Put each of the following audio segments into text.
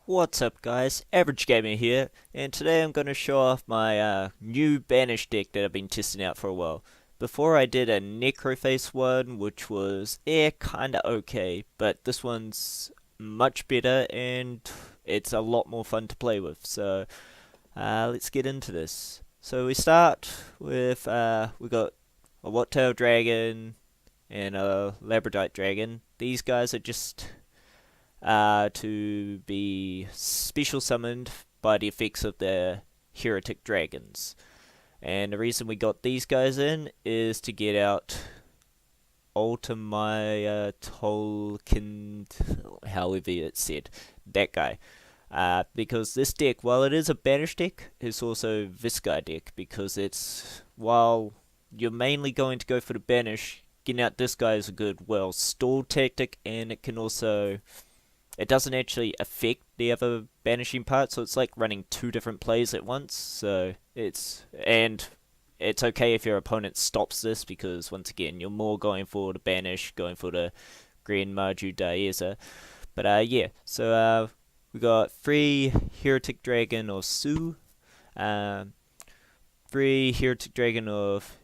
What's up guys, AverageGamer here, and today I'm going to show off my new Banish deck that I've been testing out for a while. Before I did a Necroface one, which was kinda okay, but this one's much better and it's a lot more fun to play with, so let's get into this. So we start with, we got a White-tailed dragon and a Labradorite dragon. These guys are just to be special summoned by the effects of the heretic dragons. And the reason we got these guys in is to get out Ultimaya Tolkien, however it's said, that guy. Because this deck, while it is a Banish deck, it's also this guy deck, because it's, while you're mainly going to go for the Banish, getting out this guy is a good, well, stall tactic, and it can also, it doesn't actually affect the other banishing part, so it's like running two different plays at once. So it's okay if your opponent stops this, because once again you're more going for the banish, going for the Grand Marju Daeza. But yeah, so we got 3 Heretic Dragon of Su, 3 Heretic Dragon of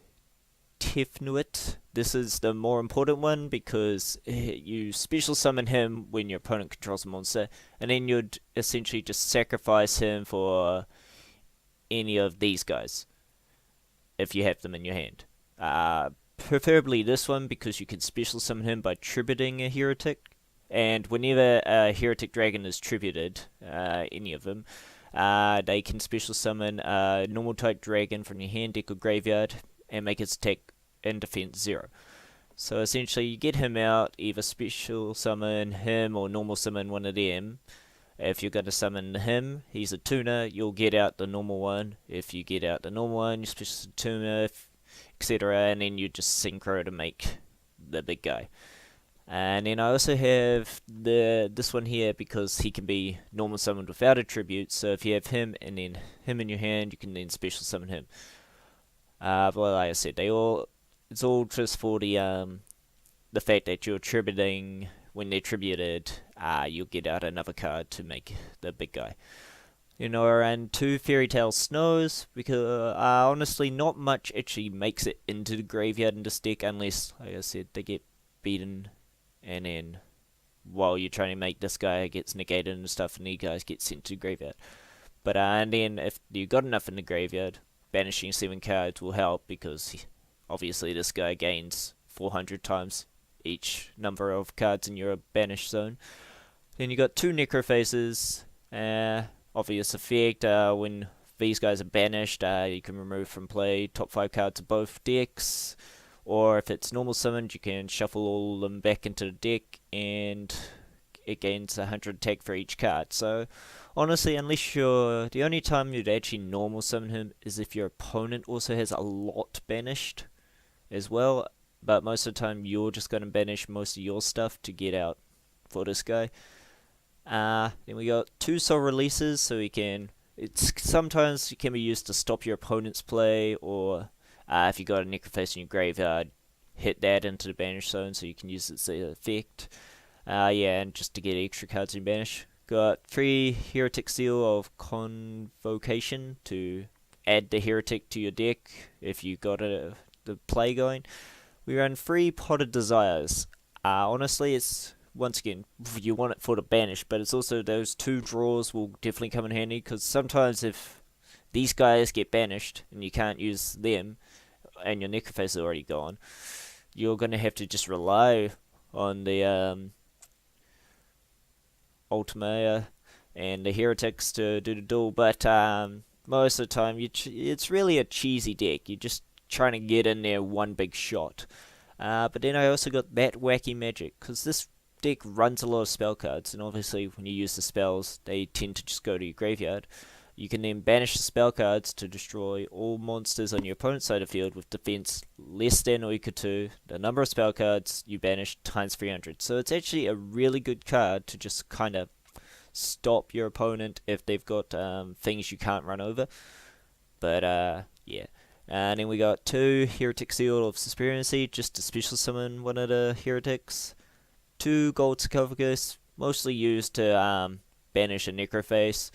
Tefnuit. This is the more important one because you special summon him when your opponent controls a monster, and then you'd essentially just sacrifice him for any of these guys if you have them in your hand. Preferably this one because you can special summon him by tributing a heretic, and whenever a heretic dragon is tributed, any of them, they can special summon a normal type dragon from your hand, deck, or graveyard and make its attack and defense 0. So essentially you get him out, either special summon him or normal summon one of them. If you're going to summon him, he's a tuner, you'll get out the normal one. If you get out the normal one, you special tuner, etc. And then you just synchro to make the big guy. And then I also have this one here because he can be normal summoned without a tribute. So if you have him and then him in your hand, you can then special summon him. But like I said, it's all just for the fact that you're tributing. When they're tributed, you'll get out another card to make the big guy. You know, and 2 Fairy Tale Snows, because honestly not much actually makes it into the graveyard in this deck, unless, like I said, they get beaten, and then while you're trying to make this guy gets negated and stuff, and these guys get sent to the graveyard. But and then if you got enough in the graveyard, banishing 7 cards will help, because obviously this guy gains 400 times each number of cards in your banish zone. Then you got 2 Necrofaces. Obvious effect, when these guys are banished, you can remove from play top 5 cards of both decks. Or if it's normal summoned, you can shuffle all of them back into the deck, and it gains 100 attack for each card. So honestly, unless you're, the only time you'd actually normal summon him is if your opponent also has a lot banished as well, but most of the time you're just going to banish most of your stuff to get out for this guy. Then we got 2 soul releases, so sometimes it can be used to stop your opponent's play, or if you got a Necroface in your graveyard, hit that into the banish zone so you can use its effect. Yeah, and just to get extra cards in banish. Got 3 Heretic Seal of Convocation to add the heretic to your deck if you got the play going. We run 3 Potted Desires. Honestly, it's, once again, you want it for the banish, but it's also those 2 draws will definitely come in handy, because sometimes if these guys get banished and you can't use them, and your Necroface is already gone, you're going to have to just rely on the Ultimaya and the heretics to do the duel. But most of the time, it's really a cheesy deck. You're just trying to get in there one big shot. But then I also got that Wacky Magic, because this deck runs a lot of spell cards, and obviously when you use the spells, they tend to just go to your graveyard. You can then banish the spell cards to destroy all monsters on your opponent's side of the field with defense less than or equal to the number of spell cards you banish times 300. So it's actually a really good card to just kind of stop your opponent if they've got things you can't run over. But yeah. And then we got 2 Heretic Seal of Suspiracy, just to special summon one of the heretics. 2 Gold Sarcophagus, mostly used to banish a necroface.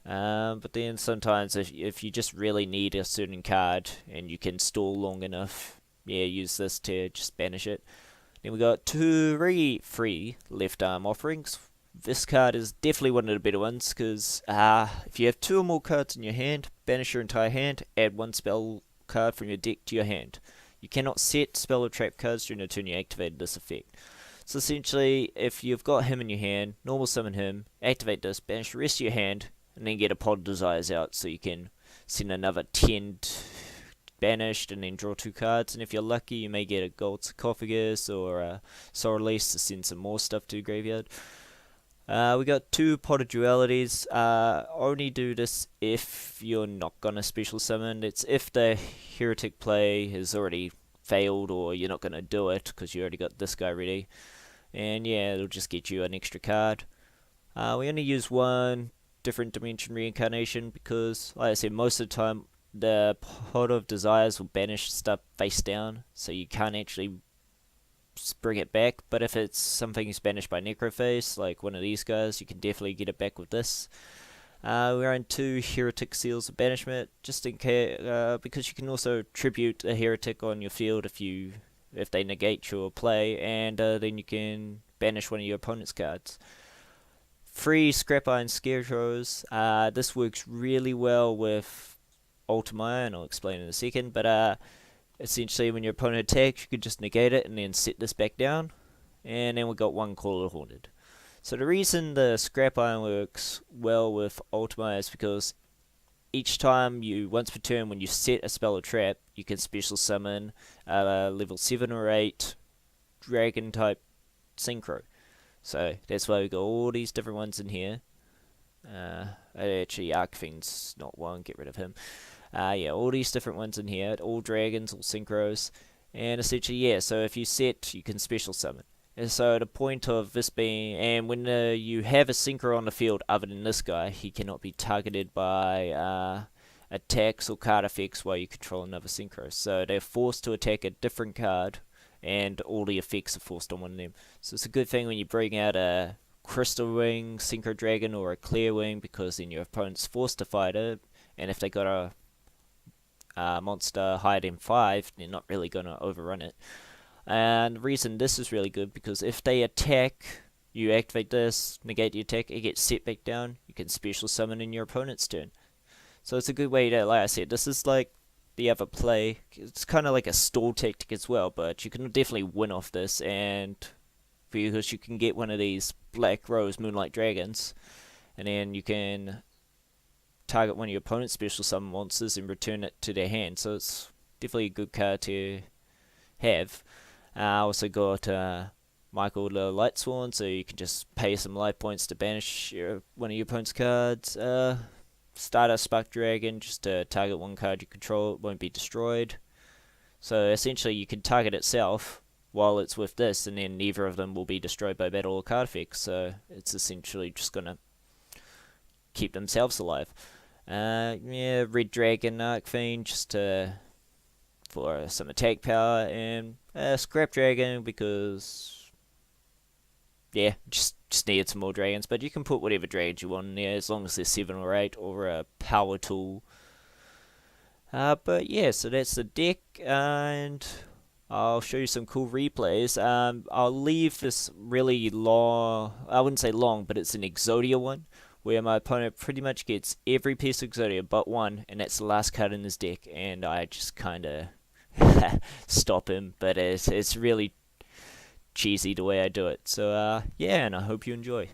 But then sometimes if you just really need a certain card and you can stall long enough, yeah, use this to just banish it. Then we got 2 free left arm offerings. This card is definitely one of the better ones because if you have 2 or more cards in your hand, banish your entire hand, add 1 spell card from your deck to your hand. You cannot set spell or trap cards during the turn you activated this effect. So essentially, if you've got him in your hand, normal summon him, activate this, banish the rest of your hand, and then get a Pot of Desires out so you can send another 10 banished and then draw 2 cards. And if you're lucky, you may get a Gold Sarcophagus or a Soul Release to send some more stuff to the graveyard. We got 2 Pot of Dualities. Only do this if you're not gonna special summon. It's if the Heretic play has already failed or you're not gonna do it because you already got this guy ready. And yeah, it'll just get you an extra card. We only use 1 different dimension reincarnation because, like I said, most of the time the Pot of Desires will banish stuff face down, so you can't actually bring it back. But if it's something that's banished by Necroface, like one of these guys, you can definitely get it back with this. We run 2 Heretic Seals of Banishment, just in case, because you can also tribute a Heretic on your field if they negate your play, and then you can banish one of your opponent's cards. 3 Scrap Iron Scarecrows. This works really well with Ultima, and I'll explain in a second, but essentially when your opponent attacks, you can just negate it and then set this back down. And then we got 1 Call of the Haunted. So the reason the Scrap Iron works well with Ultima is because each time once per turn, when you set a spell or trap, you can special summon level 7 or 8 dragon type synchro. So that's why we got all these different ones in here. Actually, Arcfiend's not one, get rid of him. Yeah, all these different ones in here, all dragons, all synchros, and essentially, yeah, so if you set, you can special summon. And so the point of this being, and when you have a synchro on the field other than this guy, he cannot be targeted by attacks or card effects while you control another synchro. So they're forced to attack a different card, and all the effects are forced on one of them. So it's a good thing when you bring out a Crystal Wing, Synchro Dragon, or a Clear Wing, because then your opponent's forced to fight it, and if they got a monster higher than 5, they're not really going to overrun it. And the reason this is really good, because if they attack, you activate this, negate the attack, it gets set back down, you can special summon in your opponent's turn. So it's a good way to, like I said, this is like the other play. It's kind of like a stall tactic as well, but you can definitely win off this, and because you can get one of these Black Rose Moonlight Dragons, and then you can target one of your opponent's special summon monsters and return it to their hand. So it's definitely a good card to have. Also got Michael the Light Sworn, so you can just pay some life points to banish one of your opponent's cards. Stardust Spark Dragon, just to target one card you control, it won't be destroyed. So essentially you can target itself while it's with this, and then neither of them will be destroyed by battle or card effects. So it's essentially just going to keep themselves alive. Yeah, Red Dragon Arcfiend, just for some attack power, and Scrap Dragon because, yeah, just needed some more dragons. But you can put whatever dragons you want in there, as long as they're 7 or 8, or a power tool. But yeah, so that's the deck, and I'll show you some cool replays. I'll leave this really long, I wouldn't say long, but it's an Exodia one, where my opponent pretty much gets every piece of Exodia but one, and that's the last card in his deck, and I just kind of stop him, but it's really cheesy the way I do it. So yeah, and I hope you enjoy.